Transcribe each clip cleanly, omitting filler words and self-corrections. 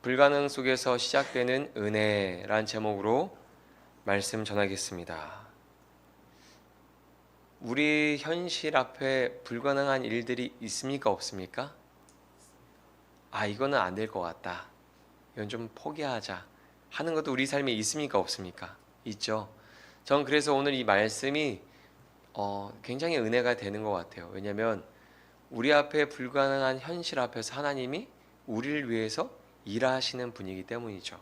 불가능 속에서 시작되는 은혜란 제목으로 말씀 전하겠습니다. 우리 현실 앞에 불가능한 일들이 있습니까? 없습니까? 이거는 안 될 것 같다. 이건 좀 포기하자 하는 것도 우리 삶에 있습니까? 없습니까? 있죠. 전 그래서 오늘 이 말씀이 굉장히 은혜가 되는 것 같아요. 왜냐하면 우리 앞에 불가능한 현실 앞에서 하나님이 우리를 위해서 일하시는 분이기 때문이죠.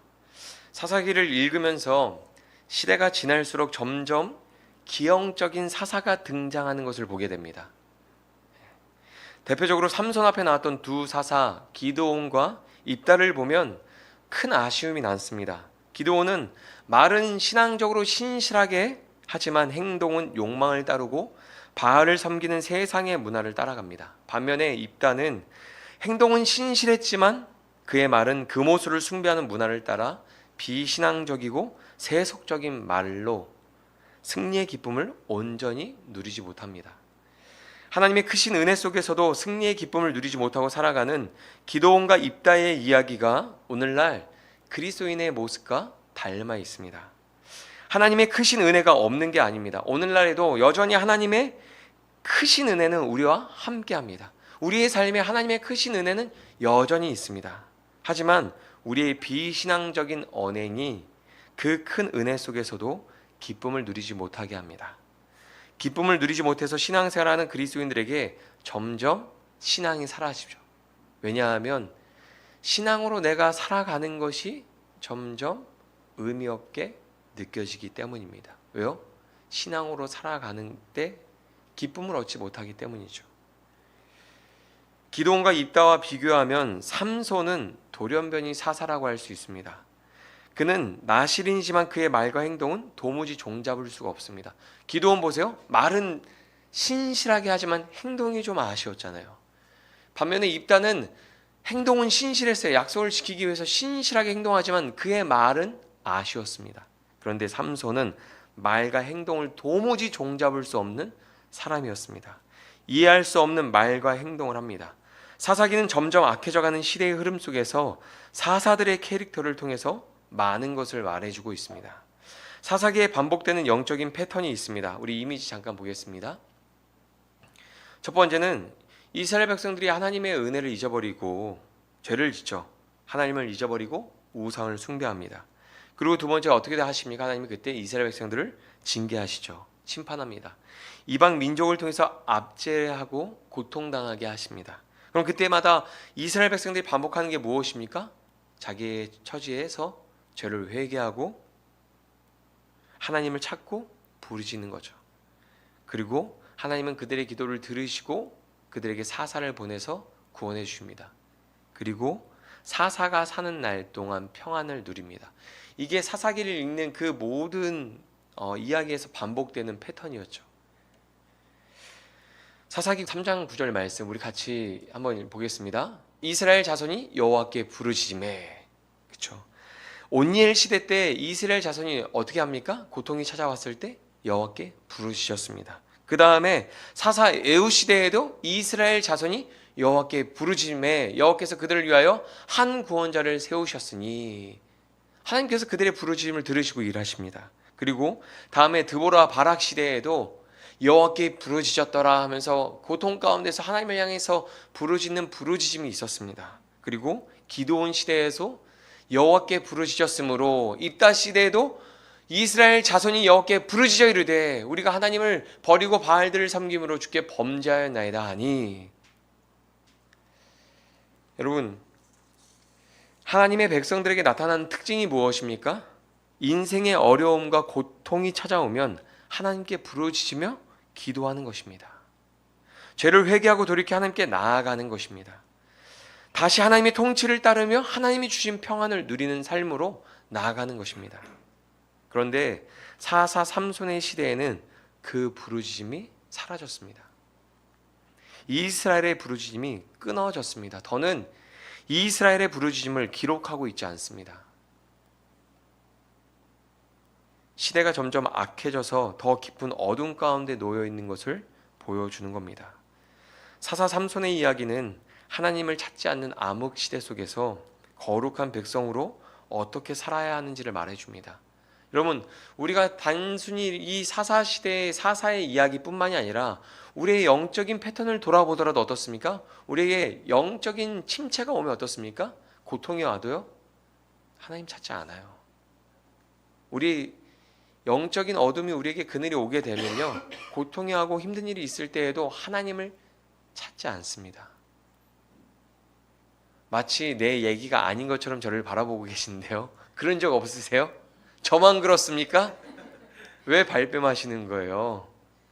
사사기를 읽으면서 시대가 지날수록 점점 기형적인 사사가 등장하는 것을 보게 됩니다. 대표적으로 삼손 앞에 나왔던 두 사사 기드온과 입다를 보면 큰 아쉬움이 남습니다. 기드온은 말은 신앙적으로 신실하게 하지만 행동은 욕망을 따르고 바알을 섬기는 세상의 문화를 따라갑니다. 반면에 입다는 행동은 신실했지만 그의 말은 금오수를 숭배하는 문화를 따라 비신앙적이고 세속적인 말로 승리의 기쁨을 온전히 누리지 못합니다. 하나님의 크신 은혜 속에서도 승리의 기쁨을 누리지 못하고 살아가는 기드온과 입다의 이야기가 오늘날 그리스도인의 모습과 닮아 있습니다. 하나님의 크신 은혜가 없는 게 아닙니다. 오늘날에도 여전히 하나님의 크신 은혜는 우리와 함께합니다. 우리의 삶에 하나님의 크신 은혜는 여전히 있습니다. 하지만 우리의 비신앙적인 언행이 그 큰 은혜 속에서도 기쁨을 누리지 못하게 합니다. 기쁨을 누리지 못해서 신앙생활하는 그리스도인들에게 점점 신앙이 사라지죠. 왜냐하면 신앙으로 내가 살아가는 것이 점점 의미 없게 느껴지기 때문입니다. 왜요? 신앙으로 살아가는 때 기쁨을 얻지 못하기 때문이죠. 기드온과 입다와 비교하면 삼손은 돌연변이 사사라고 할 수 있습니다. 그는 나실인이지만 그의 말과 행동은 도무지 종잡을 수가 없습니다. 기드온 보세요. 말은 신실하게 하지만 행동이 좀 아쉬웠잖아요. 반면에 입다는 행동은 신실했어요. 약속을 지키기 위해서 신실하게 행동하지만 그의 말은 아쉬웠습니다. 그런데 삼손은 말과 행동을 도무지 종잡을 수 없는 사람이었습니다. 이해할 수 없는 말과 행동을 합니다. 사사기는 점점 악해져가는 시대의 흐름 속에서 사사들의 캐릭터를 통해서 많은 것을 말해주고 있습니다. 사사기에 반복되는 영적인 패턴이 있습니다. 우리 이미지 잠깐 보겠습니다. 첫 번째는 이스라엘 백성들이 하나님의 은혜를 잊어버리고 죄를 짓죠. 하나님을 잊어버리고 우상을 숭배합니다. 그리고 두 번째가 어떻게 하십니까? 하나님이 그때 이스라엘 백성들을 징계하시죠. 심판합니다. 이방 민족을 통해서 압제하고 고통당하게 하십니다. 그럼 그때마다 이스라엘 백성들이 반복하는 게 무엇입니까? 자기의 처지에서 죄를 회개하고 하나님을 찾고 부르짖는 거죠. 그리고 하나님은 그들의 기도를 들으시고 그들에게 사사를 보내서 구원해 주십니다. 그리고 사사가 사는 날 동안 평안을 누립니다. 이게 사사기를 읽는 그 모든 이야기에서 반복되는 패턴이었죠. 사사기 3장 9절 말씀 우리 같이 한번 보겠습니다. 이스라엘 자손이 여호와께 부르짖으매. 그렇죠. 온니엘 시대 때 이스라엘 자손이 어떻게 합니까? 고통이 찾아왔을 때 여호와께 부르짖었습니다. 그 다음에 사사 에후 시대에도 이스라엘 자손이 여호와께 부르짖으매 여호와께서 그들을 위하여 한 구원자를 세우셨으니 하나님께서 그들의 부르짖음을 들으시고 일하십니다. 그리고 다음에 드보라 바락 시대에도 여호와께 부르짖었더라 하면서 고통 가운데서 하나님을 향해서 부르짖는 부르짖음이 있었습니다. 그리고 기드온 시대에서 여호와께 부르짖었으므로 입다 시대에도 이스라엘 자손이 여호와께 부르짖어 이르되 우리가 하나님을 버리고 바알들을 섬김으로 주께 범죄하였나이다 하니. 여러분, 하나님의 백성들에게 나타나는 특징이 무엇입니까? 인생의 어려움과 고통이 찾아오면 하나님께 부르짖으며 기도하는 것입니다. 죄를 회개하고 돌이켜 하나님께 나아가는 것입니다. 다시 하나님의 통치를 따르며 하나님이 주신 평안을 누리는 삶으로 나아가는 것입니다. 그런데 사사 삼손의 시대에는 그 부르짖음이 사라졌습니다. 이스라엘의 부르짖음이 끊어졌습니다. 더는 이스라엘의 부르짖음을 기록하고 있지 않습니다. 시대가 점점 악해져서 더 깊은 어둠 가운데 놓여 있는 것을 보여주는 겁니다. 사사 삼손의 이야기는 하나님을 찾지 않는 암흑 시대 속에서 거룩한 백성으로 어떻게 살아야 하는지를 말해줍니다. 여러분, 우리가 단순히 이 사사시대의 사사의 이야기뿐만이 아니라 우리의 영적인 패턴을 돌아보더라도 어떻습니까? 우리에게 영적인 침체가 오면 어떻습니까? 고통이 와도요, 하나님 찾지 않아요. 우리 영적인 어둠이 우리에게 그늘이 오게 되면요, 고통이 하고 힘든 일이 있을 때에도 하나님을 찾지 않습니다. 마치 내 얘기가 아닌 것처럼 저를 바라보고 계신데요, 그런 적 없으세요? 저만 그렇습니까? 왜 발뺌하시는 거예요?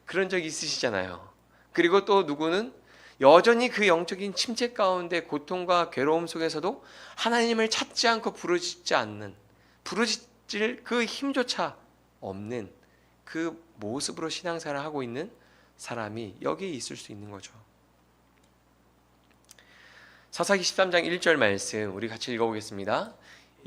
그런 적 있으시잖아요. 그리고 또 누구는 여전히 그 영적인 침체 가운데 고통과 괴로움 속에서도 하나님을 찾지 않고 부르짖지 않는, 부르짖을 그 힘조차 없는 그 모습으로 신앙생활을 하고 있는 사람이 여기에 있을 수 있는 거죠. 사사기 13장 1절 말씀 우리 같이 읽어보겠습니다.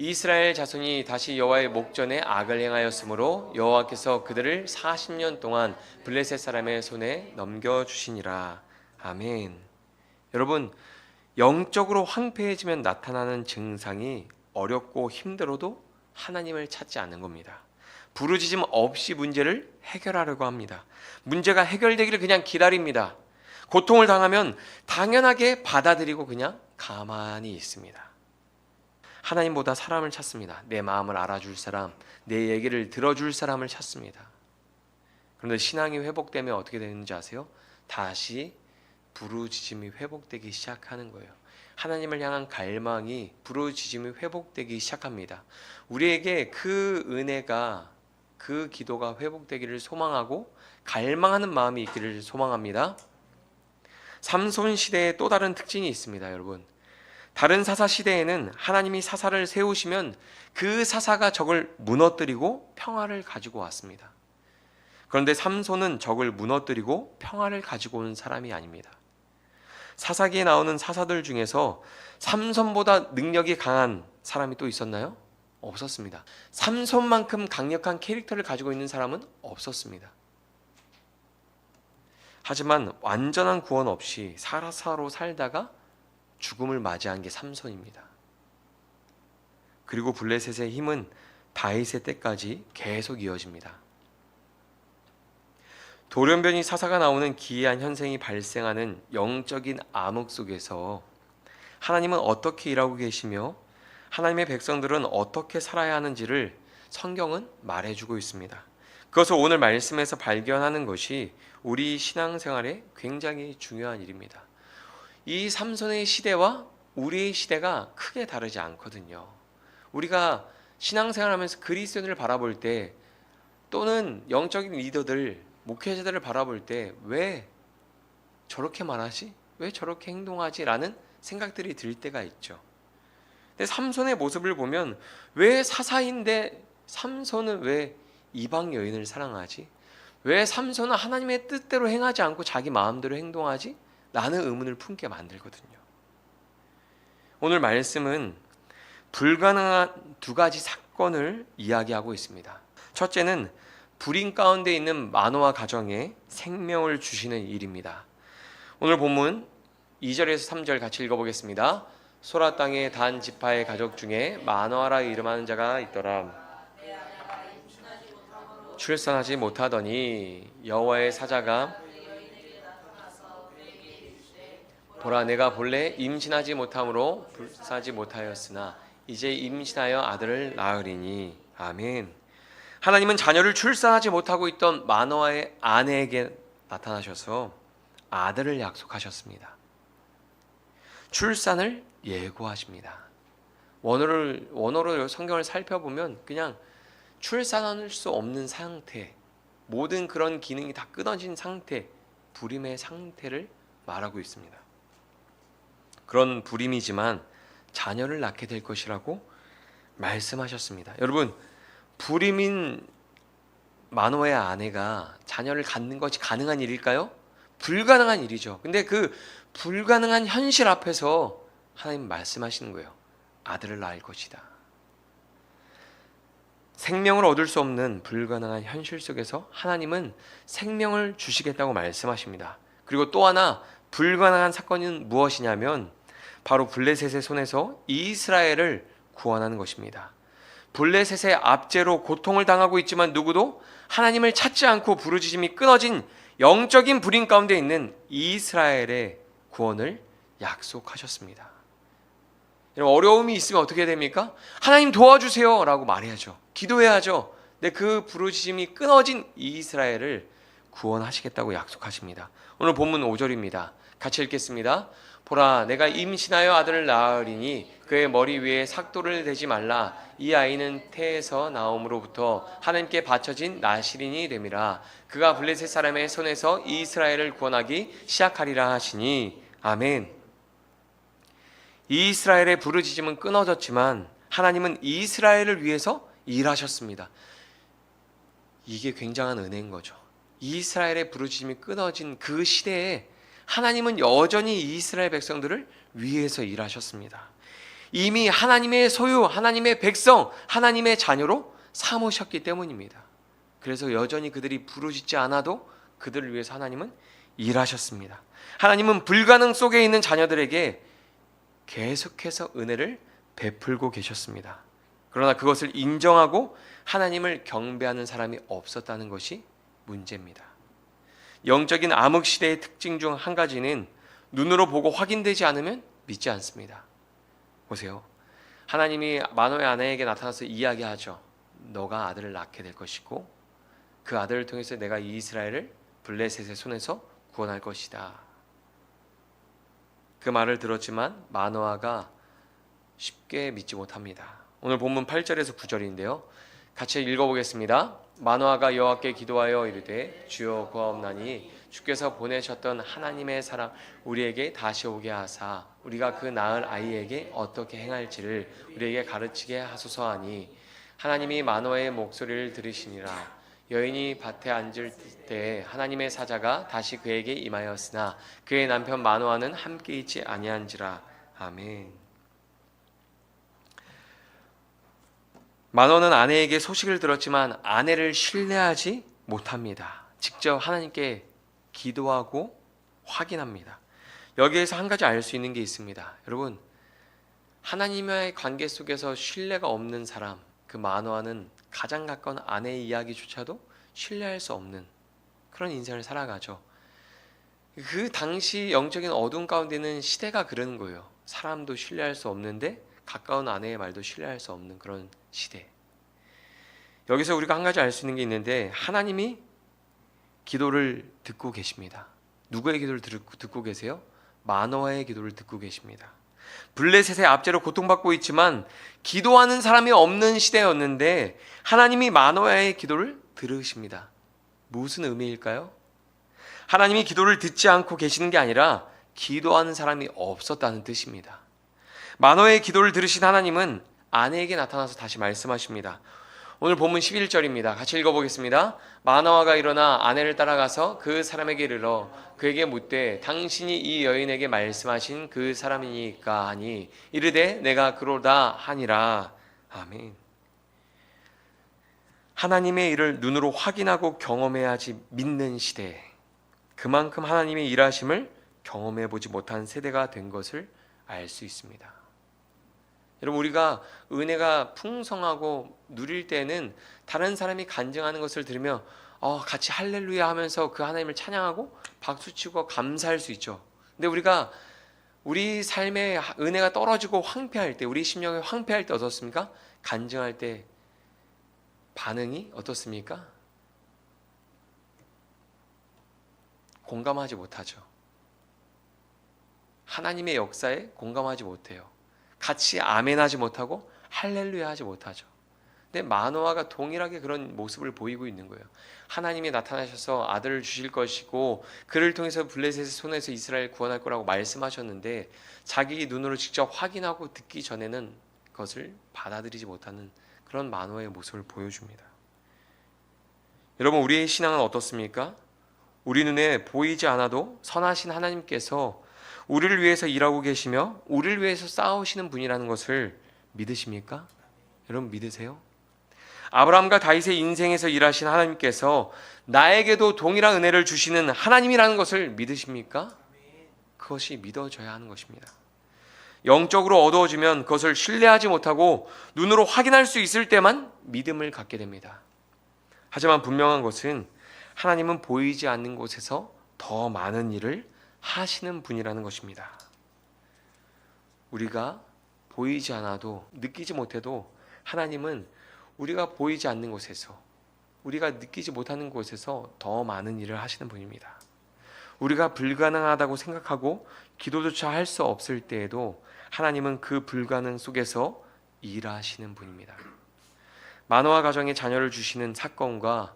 이스라엘 자손이 다시 여호와의 목전에 악을 행하였으므로 여호와께서 그들을 40년 동안 블레셋 사람의 손에 넘겨주시니라. 아멘. 여러분, 영적으로 황폐해지면 나타나는 증상이 어렵고 힘들어도 하나님을 찾지 않는 겁니다. 부르짖음 없이 문제를 해결하려고 합니다. 문제가 해결되기를 그냥 기다립니다. 고통을 당하면 당연하게 받아들이고 그냥 가만히 있습니다. 하나님보다 사람을 찾습니다. 내 마음을 알아줄 사람, 내 얘기를 들어줄 사람을 찾습니다. 그런데 신앙이 회복되면 어떻게 되는지 아세요? 다시 부르짖음이 회복되기 시작하는 거예요. 하나님을 향한 갈망이, 부르짖음이 회복되기 시작합니다. 우리에게 그 은혜가, 그 기도가 회복되기를 소망하고 갈망하는 마음이 있기를 소망합니다. 삼손 시대에 또 다른 특징이 있습니다, 여러분. 다른 사사 시대에는 하나님이 사사를 세우시면 그 사사가 적을 무너뜨리고 평화를 가지고 왔습니다. 그런데 삼손은 적을 무너뜨리고 평화를 가지고 온 사람이 아닙니다. 사사기에 나오는 사사들 중에서 삼손보다 능력이 강한 사람이 또 있었나요? 없었습니다. 삼손만큼 강력한 캐릭터를 가지고 있는 사람은 없었습니다. 하지만 완전한 구원 없이 사사로 살다가 죽음을 맞이한 게 삼손입니다. 그리고 블레셋의 힘은 다윗의 때까지 계속 이어집니다. 돌연변이 사사가 나오는 기이한 현상이 발생하는 영적인 암흑 속에서 하나님은 어떻게 일하고 계시며 하나님의 백성들은 어떻게 살아야 하는지를 성경은 말해주고 있습니다. 그것을 오늘 말씀에서 발견하는 것이 우리 신앙생활에 굉장히 중요한 일입니다. 이 삼손의 시대와 우리의 시대가 크게 다르지 않거든요. 우리가 신앙생활하면서 그리스도인을 바라볼 때, 또는 영적인 리더들, 목회자들을 바라볼 때 왜 저렇게 말하지? 왜 저렇게 행동하지? 라는 생각들이 들 때가 있죠. 근데 삼손의 모습을 보면 왜 사사인데 삼손은 왜 이방 여인을 사랑하지? 왜 삼손은 하나님의 뜻대로 행하지 않고 자기 마음대로 행동하지? 라는 의문을 품게 만들거든요. 오늘 말씀은 불가능한 두 가지 사건을 이야기하고 있습니다. 첫째는 불임 가운데 있는 마노아 가정에 생명을 주시는 일입니다. 오늘 본문 2절에서 3절 같이 읽어보겠습니다. 소라 땅의 단 지파의 가족 중에 마노아라 이름하는 자가 있더라. 출산하지 못하더니 여호와의 사자가 보라, 내가 본래 임신하지 못함으로 불사지 못하였으나 이제 임신하여 아들을 낳으리니. 아멘. 하나님은 자녀를 출산하지 못하고 있던 마노아의 아내에게 나타나셔서 아들을 약속하셨습니다. 출산을 예고하십니다. 원어로 성경을 살펴보면 그냥 출산할 수 없는 상태, 모든 그런 기능이 다 끊어진 상태, 불임의 상태를 말하고 있습니다. 그런 불임이지만 자녀를 낳게 될 것이라고 말씀하셨습니다. 여러분, 불임인 마노아의 아내가 자녀를 갖는 것이 가능한 일일까요? 불가능한 일이죠. 근데 그 불가능한 현실 앞에서 하나님 말씀하시는 거예요. 아들을 낳을 것이다. 생명을 얻을 수 없는 불가능한 현실 속에서 하나님은 생명을 주시겠다고 말씀하십니다. 그리고 또 하나 불가능한 사건은 무엇이냐면 바로 블레셋의 손에서 이스라엘을 구원하는 것입니다. 블레셋의 압제로 고통을 당하고 있지만 누구도 하나님을 찾지 않고 부르짖음이 끊어진 영적인 불인 가운데 있는 이스라엘의 구원을 약속하셨습니다. 어려움이 있으면 어떻게 됩니까? 하나님 도와주세요 라고 말해야죠. 기도해야죠. 근데 그 부르짖음이 끊어진 이스라엘을 구원하시겠다고 약속하십니다. 오늘 본문 5절입니다. 같이 읽겠습니다. 보라, 내가 임신하여 아들을 낳으리니 그의 머리 위에 삭도를 대지 말라. 이 아이는 태에서 나옴으로부터 하나님께 바쳐진 나실인이 됨이라. 그가 블레셋 사람의 손에서 이스라엘을 구원하기 시작하리라 하시니. 아멘. 이스라엘의 부르짖음은 끊어졌지만 하나님은 이스라엘을 위해서 일하셨습니다. 이게 굉장한 은혜인 거죠. 이스라엘의 부르짖음이 끊어진 그 시대에 하나님은 여전히 이스라엘 백성들을 위해서 일하셨습니다. 이미 하나님의 소유, 하나님의 백성, 하나님의 자녀로 삼으셨기 때문입니다. 그래서 여전히 그들이 부르짖지 않아도 그들을 위해서 하나님은 일하셨습니다. 하나님은 불가능 속에 있는 자녀들에게 계속해서 은혜를 베풀고 계셨습니다. 그러나 그것을 인정하고 하나님을 경배하는 사람이 없었다는 것이 문제입니다. 영적인 암흑 시대의 특징 중 한 가지는 눈으로 보고 확인되지 않으면 믿지 않습니다. 보세요. 하나님이 마노의 아내에게 나타나서 이야기하죠. 너가 아들을 낳게 될 것이고 그 아들을 통해서 내가 이스라엘을 블레셋의 손에서 구원할 것이다. 그 말을 들었지만 마노아가 쉽게 믿지 못합니다. 오늘 본문 8절에서 9절인데요. 같이 읽어보겠습니다. 마노아가 여호와께 기도하여 이르되 주여 구하옵나니 주께서 보내셨던 하나님의 사람 우리에게 다시 오게 하사 우리가 그 낳을 아이에게 어떻게 행할지를 우리에게 가르치게 하소서 하니 하나님이 마노아의 목소리를 들으시니라. 여인이 밭에 앉을 때 하나님의 사자가 다시 그에게 임하였으나 그의 남편 마노아는 함께 있지 아니한지라. 아멘. 마노아는 아내에게 소식을 들었지만 아내를 신뢰하지 못합니다. 직접 하나님께 기도하고 확인합니다. 여기에서 한 가지 알 수 있는 게 있습니다. 여러분, 하나님과의 관계 속에서 신뢰가 없는 사람, 그 마노아는 가장 가까운 아내의 이야기조차도 신뢰할 수 없는 그런 인생을 살아가죠. 그 당시 영적인 어둠 가운데는 시대가 그러는 거예요. 사람도 신뢰할 수 없는데 가까운 아내의 말도 신뢰할 수 없는 그런 시대. 여기서 우리가 한 가지 알 수 있는 게 있는데 하나님이 기도를 듣고 계십니다. 누구의 기도를 듣고 계세요? 마노아의 기도를 듣고 계십니다. 블레셋의 압제로 고통받고 있지만 기도하는 사람이 없는 시대였는데 하나님이 마노아의 기도를 들으십니다. 무슨 의미일까요? 하나님이 기도를 듣지 않고 계시는 게 아니라 기도하는 사람이 없었다는 뜻입니다. 마노아의 기도를 들으신 하나님은 아내에게 나타나서 다시 말씀하십니다. 오늘 본문 11절입니다. 같이 읽어보겠습니다. 마노아가 일어나 아내를 따라가서 그 사람에게 이르러 그에게 묻되 당신이 이 여인에게 말씀하신 그 사람이니까 하니 이르되 내가 그로다 하니라. 아멘. 하나님의 일을 눈으로 확인하고 경험해야지 믿는 시대, 그만큼 하나님의 일하심을 경험해보지 못한 세대가 된 것을 알 수 있습니다. 여러분, 우리가 은혜가 풍성하고 누릴 때는 다른 사람이 간증하는 것을 들으며 같이 할렐루야 하면서 그 하나님을 찬양하고 박수치고 감사할 수 있죠. 근데 우리가 우리 삶에 은혜가 떨어지고 황폐할 때, 우리 심령이 황폐할 때 어떻습니까? 간증할 때 반응이 어떻습니까? 공감하지 못하죠. 하나님의 역사에 공감하지 못해요. 같이 아멘하지 못하고 할렐루야 하지 못하죠. 근데 마노아가 동일하게 그런 모습을 보이고 있는 거예요. 하나님이 나타나셔서 아들을 주실 것이고 그를 통해서 블레셋의 손에서 이스라엘 구원할 거라고 말씀하셨는데 자기 눈으로 직접 확인하고 듣기 전에는 그것을 받아들이지 못하는 그런 마노아의 모습을 보여줍니다. 여러분, 우리의 신앙은 어떻습니까? 우리 눈에 보이지 않아도 선하신 하나님께서 우리를 위해서 일하고 계시며 우리를 위해서 싸우시는 분이라는 것을 믿으십니까? 여러분, 믿으세요? 아브라함과 다윗의 인생에서 일하신 하나님께서 나에게도 동일한 은혜를 주시는 하나님이라는 것을 믿으십니까? 그것이 믿어져야 하는 것입니다. 영적으로 어두워지면 그것을 신뢰하지 못하고 눈으로 확인할 수 있을 때만 믿음을 갖게 됩니다. 하지만 분명한 것은 하나님은 보이지 않는 곳에서 더 많은 일을 하시는 분이라는 것입니다. 우리가 보이지 않아도 느끼지 못해도 하나님은 우리가 보이지 않는 곳에서, 우리가 느끼지 못하는 곳에서 더 많은 일을 하시는 분입니다. 우리가 불가능하다고 생각하고 기도조차 할 수 없을 때에도 하나님은 그 불가능 속에서 일하시는 분입니다. 만노아 가정에 자녀를 주시는 사건과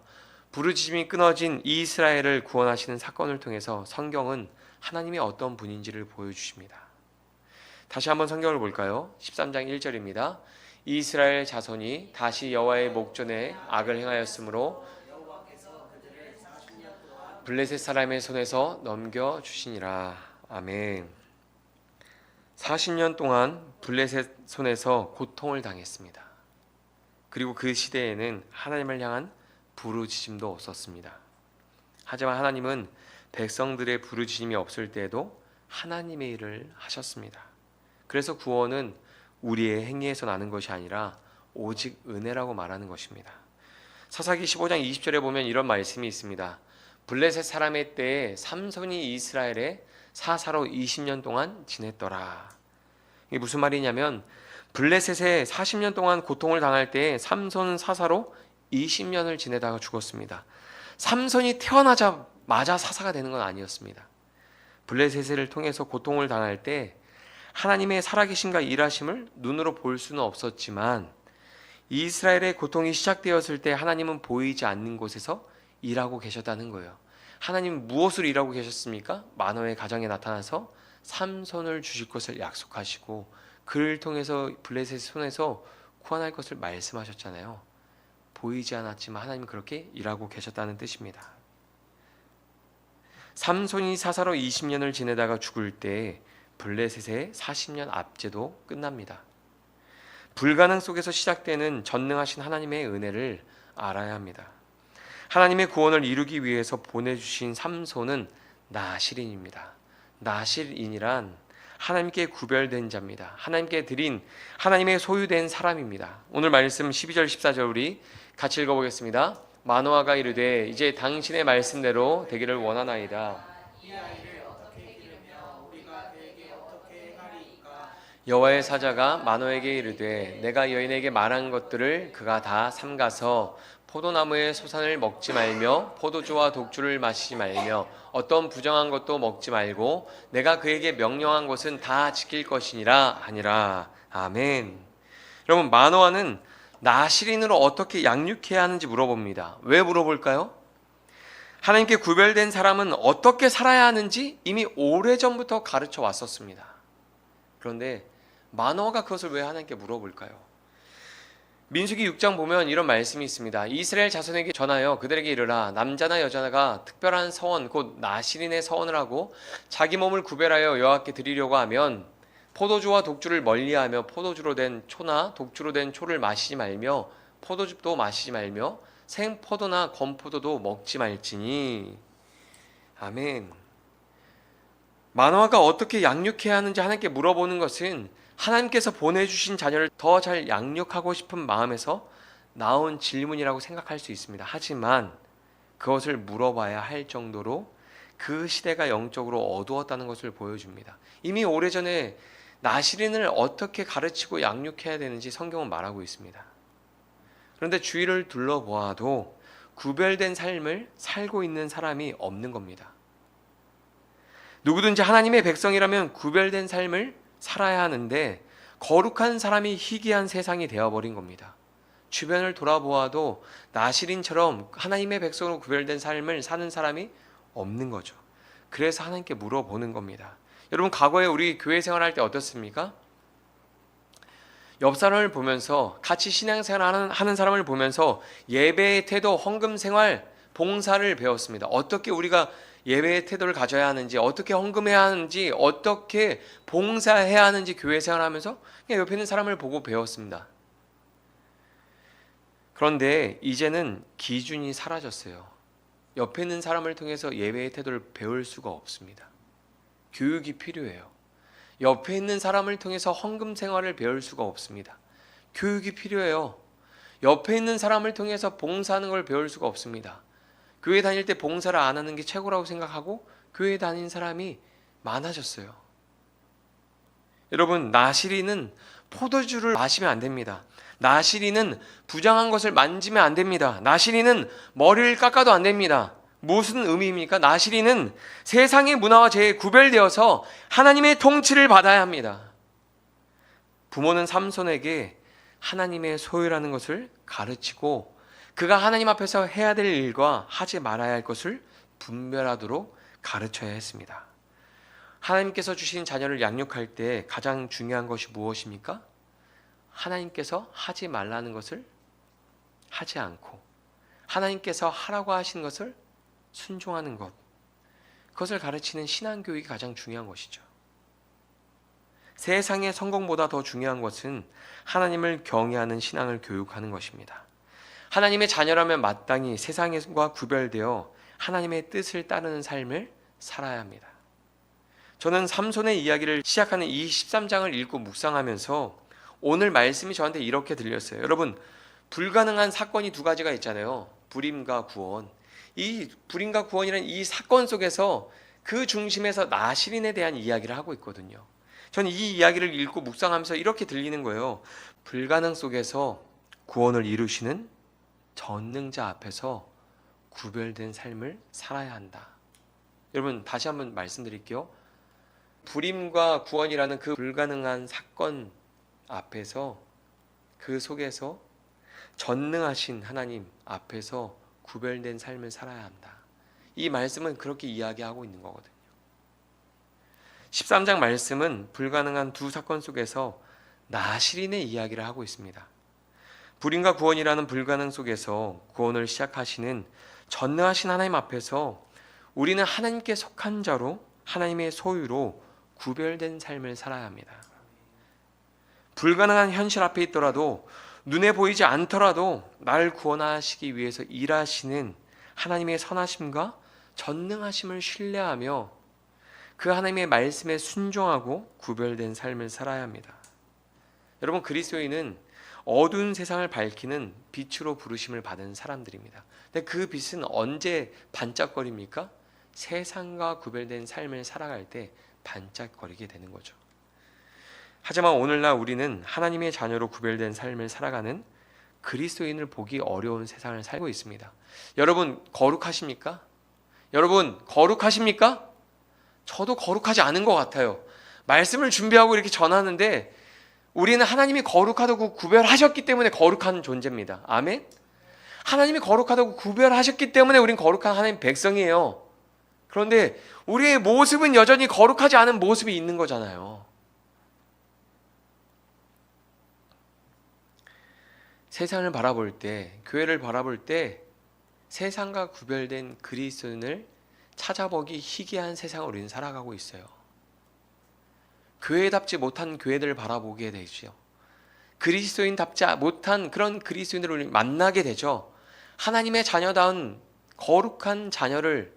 부르짖음이 끊어진 이스라엘을 구원하시는 사건을 통해서 성경은 하나님이 어떤 분인지를 보여주십니다. 다시 한번 성경을 볼까요? 13장 1절입니다. 이스라엘 자손이 다시 여호와의 목전에 악을 행하였으므로 블레셋 사람의 손에서 넘겨주시니라. 아멘. 40년 동안 블레셋 손에서 고통을 당했습니다. 그리고 그 시대에는 하나님을 향한 부르짖음도 없었습니다. 하지만 하나님은 백성들의 부르짖음이 없을 때에도 하나님의 일을 하셨습니다. 그래서 구원은 우리의 행위에서 나는 것이 아니라 오직 은혜라고 말하는 것입니다. 사사기 15장 20절에 보면 이런 말씀이 있습니다. 블레셋 사람의 때에 삼손이 이스라엘의 사사로 20년 동안 지냈더라. 이게 무슨 말이냐면 블레셋에 40년 동안 고통을 당할 때에 삼손은 사사로 20년을 지내다가 죽었습니다. 삼손이 태어나자마자 사사가 되는 건 아니었습니다. 블레셋을 통해서 고통을 당할 때 하나님의 살아계심과 일하심을 눈으로 볼 수는 없었지만 이스라엘의 고통이 시작되었을 때 하나님은 보이지 않는 곳에서 일하고 계셨다는 거예요. 하나님은 무엇을 일하고 계셨습니까? 마노아의 가정에 나타나서 삼손을 주실 것을 약속하시고 그를 통해서 블레셋의 손에서 구원할 것을 말씀하셨잖아요. 보이지 않았지만 하나님은 그렇게 일하고 계셨다는 뜻입니다. 삼손이 사사로 20년을 지내다가 죽을 때 블레셋의 40년 압제도 끝납니다. 불가능 속에서 시작되는 전능하신 하나님의 은혜를 알아야 합니다. 하나님의 구원을 이루기 위해서 보내주신 삼손은 나실인입니다. 나실인이란 하나님께 구별된 자입니다. 하나님께 드린 하나님의 소유된 사람입니다. 오늘 말씀 12절 14절 우리 같이 읽어보겠습니다. 마노아가 이르되 이제 당신의 말씀대로 되기를 원하나이다. 여호와의 사자가 마노아에게 이르되 내가 여인에게 말한 것들을 그가 다 삼가서 포도나무의 소산을 먹지 말며 포도주와 독주를 마시지 말며 어떤 부정한 것도 먹지 말고 내가 그에게 명령한 것은 다 지킬 것이니라 하니라. 아멘. 여러분, 마노아는 나실인으로 어떻게 양육해야 하는지 물어봅니다. 왜 물어볼까요? 하나님께 구별된 사람은 어떻게 살아야 하는지 이미 오래전부터 가르쳐 왔었습니다. 그런데 마노아가 그것을 왜 하나님께 물어볼까요? 민수기 6장 보면 이런 말씀이 있습니다. 이스라엘 자손에게 전하여 그들에게 이르라. 남자나 여자가 특별한 서원 곧 나실인의 서원을 하고 자기 몸을 구별하여 여호와께 드리려고 하면 포도주와 독주를 멀리하며 포도주로 된 초나 독주로 된 초를 마시지 말며 포도즙도 마시지 말며 생포도나 건포도도 먹지 말지니. 아멘. 마노아가 어떻게 양육해야 하는지 하나님께 물어보는 것은 하나님께서 보내주신 자녀를 더 잘 양육하고 싶은 마음에서 나온 질문이라고 생각할 수 있습니다. 하지만 그것을 물어봐야 할 정도로 그 시대가 영적으로 어두웠다는 것을 보여줍니다. 이미 오래전에 나실인을 어떻게 가르치고 양육해야 되는지 성경은 말하고 있습니다. 그런데 주위를 둘러보아도 구별된 삶을 살고 있는 사람이 없는 겁니다. 누구든지 하나님의 백성이라면 구별된 삶을 살아야 하는데 거룩한 사람이 희귀한 세상이 되어버린 겁니다. 주변을 돌아보아도 나실인처럼 하나님의 백성으로 구별된 삶을 사는 사람이 없는 거죠. 그래서 하나님께 물어보는 겁니다. 여러분, 과거에 우리 교회 생활할 때 어떻습니까? 옆 사람을 보면서 같이 신앙생활 하는 사람을 보면서 예배의 태도, 헌금 생활, 봉사를 배웠습니다. 어떻게 우리가 예배의 태도를 가져야 하는지, 어떻게 헌금해야 하는지, 어떻게 봉사해야 하는지 교회 생활하면서 그냥 옆에 있는 사람을 보고 배웠습니다. 그런데 이제는 기준이 사라졌어요. 옆에 있는 사람을 통해서 예배의 태도를 배울 수가 없습니다. 교육이 필요해요. 옆에 있는 사람을 통해서 헌금 생활을 배울 수가 없습니다. 교육이 필요해요. 옆에 있는 사람을 통해서 봉사하는 걸 배울 수가 없습니다. 교회 다닐 때 봉사를 안 하는 게 최고라고 생각하고 교회 다닌 사람이 많아졌어요. 여러분, 나시리는 포도주를 마시면 안 됩니다. 나시리는 부정한 것을 만지면 안 됩니다. 나시리는 머리를 깎아도 안 됩니다. 무슨 의미입니까? 나시리는 세상의 문화와 제에 구별되어서 하나님의 통치를 받아야 합니다. 부모는 삼손에게 하나님의 소유라는 것을 가르치고 그가 하나님 앞에서 해야 될 일과 하지 말아야 할 것을 분별하도록 가르쳐야 했습니다. 하나님께서 주신 자녀를 양육할 때 가장 중요한 것이 무엇입니까? 하나님께서 하지 말라는 것을 하지 않고 하나님께서 하라고 하신 것을 순종하는 것, 그것을 가르치는 신앙교육이 가장 중요한 것이죠. 세상의 성공보다 더 중요한 것은 하나님을 경외하는 신앙을 교육하는 것입니다. 하나님의 자녀라면 마땅히 세상과 구별되어 하나님의 뜻을 따르는 삶을 살아야 합니다. 저는 삼손의 이야기를 시작하는 이 13장을 읽고 묵상하면서 오늘 말씀이 저한테 이렇게 들렸어요. 여러분, 불가능한 사건이 두 가지가 있잖아요. 불임과 구원. 이 불임과 구원이라는 이 사건 속에서 그 중심에서 나시린에 대한 이야기를 하고 있거든요. 저는 이 이야기를 읽고 묵상하면서 이렇게 들리는 거예요. 불가능 속에서 구원을 이루시는 전능자 앞에서 구별된 삶을 살아야 한다. 여러분, 다시 한번 말씀드릴게요. 불임과 구원이라는 그 불가능한 사건 앞에서, 그 속에서 전능하신 하나님 앞에서 구별된 삶을 살아야 한다. 이 말씀은 그렇게 이야기하고 있는 거거든요. 13장 말씀은 불가능한 두 사건 속에서 나시린의 이야기를 하고 있습니다. 불임과 구원이라는 불가능 속에서 구원을 시작하시는 전능하신 하나님 앞에서 우리는 하나님께 속한 자로, 하나님의 소유로 구별된 삶을 살아야 합니다. 불가능한 현실 앞에 있더라도, 눈에 보이지 않더라도 날 구원하시기 위해서 일하시는 하나님의 선하심과 전능하심을 신뢰하며 그 하나님의 말씀에 순종하고 구별된 삶을 살아야 합니다. 여러분, 그리스도인은 어두운 세상을 밝히는 빛으로 부르심을 받은 사람들입니다. 근데 그 빛은 언제 반짝거립니까? 세상과 구별된 삶을 살아갈 때 반짝거리게 되는 거죠. 하지만 오늘날 우리는 하나님의 자녀로 구별된 삶을 살아가는 그리스도인을 보기 어려운 세상을 살고 있습니다. 여러분, 거룩하십니까? 여러분, 거룩하십니까? 저도 거룩하지 않은 것 같아요. 말씀을 준비하고 이렇게 전하는데 우리는 하나님이 거룩하다고 구별하셨기 때문에 거룩한 존재입니다. 아멘? 하나님이 거룩하다고 구별하셨기 때문에 우린 거룩한 하나님 백성이에요. 그런데 우리의 모습은 여전히 거룩하지 않은 모습이 있는 거잖아요. 세상을 바라볼 때, 교회를 바라볼 때 세상과 구별된 그리스도인을 찾아보기 희귀한 세상을 우리는 살아가고 있어요. 교회답지 못한 교회들을 바라보게 되죠. 그리스도인답지 못한 그런 그리스도인들을 우리 만나게 되죠. 하나님의 자녀다운 거룩한 자녀를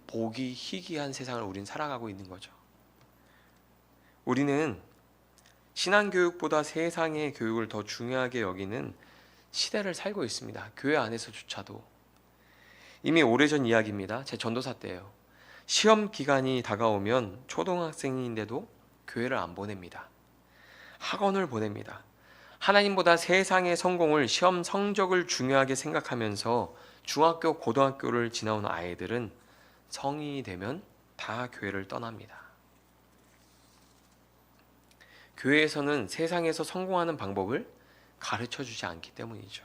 보기 희귀한 세상을 우리는 살아가고 있는 거죠. 우리는 신앙교육보다 세상의 교육을 더 중요하게 여기는 시대를 살고 있습니다. 교회 안에서조차도. 이미 오래전 이야기입니다. 제 전도사 때예요. 시험 기간이 다가오면 초등학생인데도 교회를 안 보냅니다. 학원을 보냅니다. 하나님보다 세상의 성공을, 시험 성적을 중요하게 생각하면서 중학교, 고등학교를 지나온 아이들은 성인이 되면 다 교회를 떠납니다. 교회에서는 세상에서 성공하는 방법을 가르쳐주지 않기 때문이죠.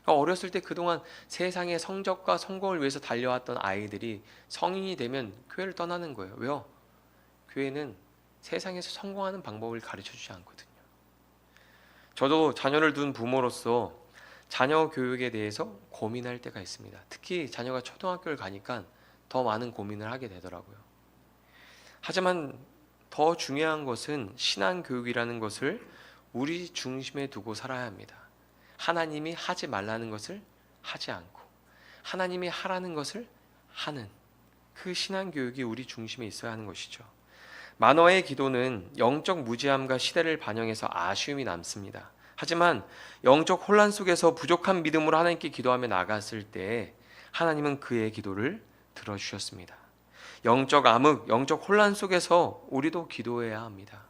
그러니까 어렸을 때 그동안 세상의 성적과 성공을 위해서 달려왔던 아이들이 성인이 되면 교회를 떠나는 거예요. 왜요? 교회는 세상에서 성공하는 방법을 가르쳐주지 않거든요. 저도 자녀를 둔 부모로서 자녀 교육에 대해서 고민할 때가 있습니다. 특히 자녀가 초등학교를 가니까 더 많은 고민을 하게 되더라고요. 하지만 더 중요한 것은 신앙교육이라는 것을 우리 중심에 두고 살아야 합니다. 하나님이 하지 말라는 것을 하지 않고 하나님이 하라는 것을 하는 그 신앙교육이 우리 중심에 있어야 하는 것이죠. 마노아의 기도는 영적 무지함과 시대를 반영해서 아쉬움이 남습니다. 하지만 영적 혼란 속에서 부족한 믿음으로 하나님께 기도하며 나갔을 때 하나님은 그의 기도를 들어주셨습니다. 영적 암흑, 영적 혼란 속에서 우리도 기도해야 합니다.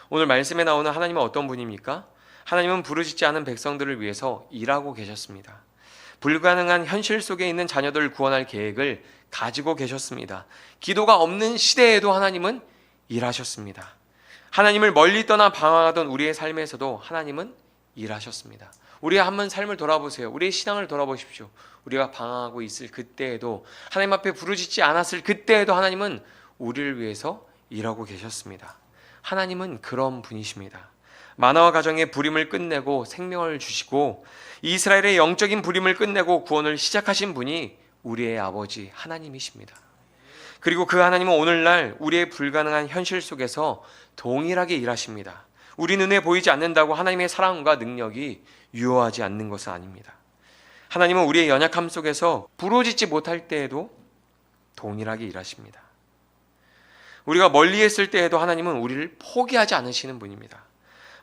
오늘 말씀에 나오는 하나님은 어떤 분입니까? 하나님은 부르짖지 않은 백성들을 위해서 일하고 계셨습니다. 불가능한 현실 속에 있는 자녀들을 구원할 계획을 가지고 계셨습니다. 기도가 없는 시대에도 하나님은 일하셨습니다. 하나님을 멀리 떠나 방황하던 우리의 삶에서도 하나님은 일하셨습니다. 우리의 한번 삶을 돌아보세요. 우리의 신앙을 돌아보십시오. 우리가 방황하고 있을 그때에도, 하나님 앞에 부르짖지 않았을 그때에도 하나님은 우리를 위해서 일하고 계셨습니다. 하나님은 그런 분이십니다. 마나와 가정의 부림을 끝내고 생명을 주시고 이스라엘의 영적인 부림을 끝내고 구원을 시작하신 분이 우리의 아버지 하나님이십니다. 그리고 그 하나님은 오늘날 우리의 불가능한 현실 속에서 동일하게 일하십니다. 우리 눈에 보이지 않는다고 하나님의 사랑과 능력이 유효하지 않는 것은 아닙니다. 하나님은 우리의 연약함 속에서 부르짖지 못할 때에도 동일하게 일하십니다. 우리가 멀리 있을 때에도 하나님은 우리를 포기하지 않으시는 분입니다.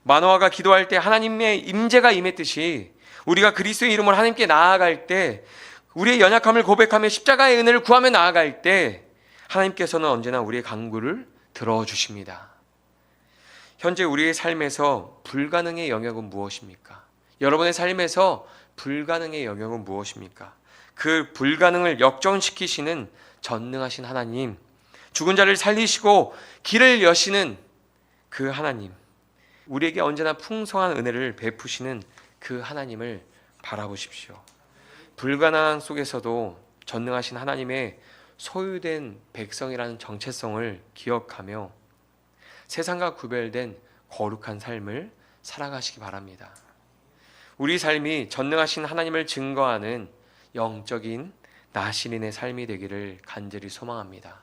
마노아가 기도할 때 하나님의 임재가 임했듯이 우리가 그리스도의 이름으로 하나님께 나아갈 때, 우리의 연약함을 고백하며 십자가의 은혜를 구하며 나아갈 때 하나님께서는 언제나 우리의 간구를 들어주십니다. 현재 우리의 삶에서 불가능의 영역은 무엇입니까? 여러분의 삶에서 불가능의 영역은 무엇입니까? 그 불가능을 역전시키시는 전능하신 하나님, 죽은 자를 살리시고 길을 여시는 그 하나님, 우리에게 언제나 풍성한 은혜를 베푸시는 그 하나님을 바라보십시오. 불가능한 속에서도 전능하신 하나님의 소유된 백성이라는 정체성을 기억하며 세상과 구별된 거룩한 삶을 살아가시기 바랍니다. 우리 삶이 전능하신 하나님을 증거하는 영적인 나시린의 삶이 되기를 간절히 소망합니다.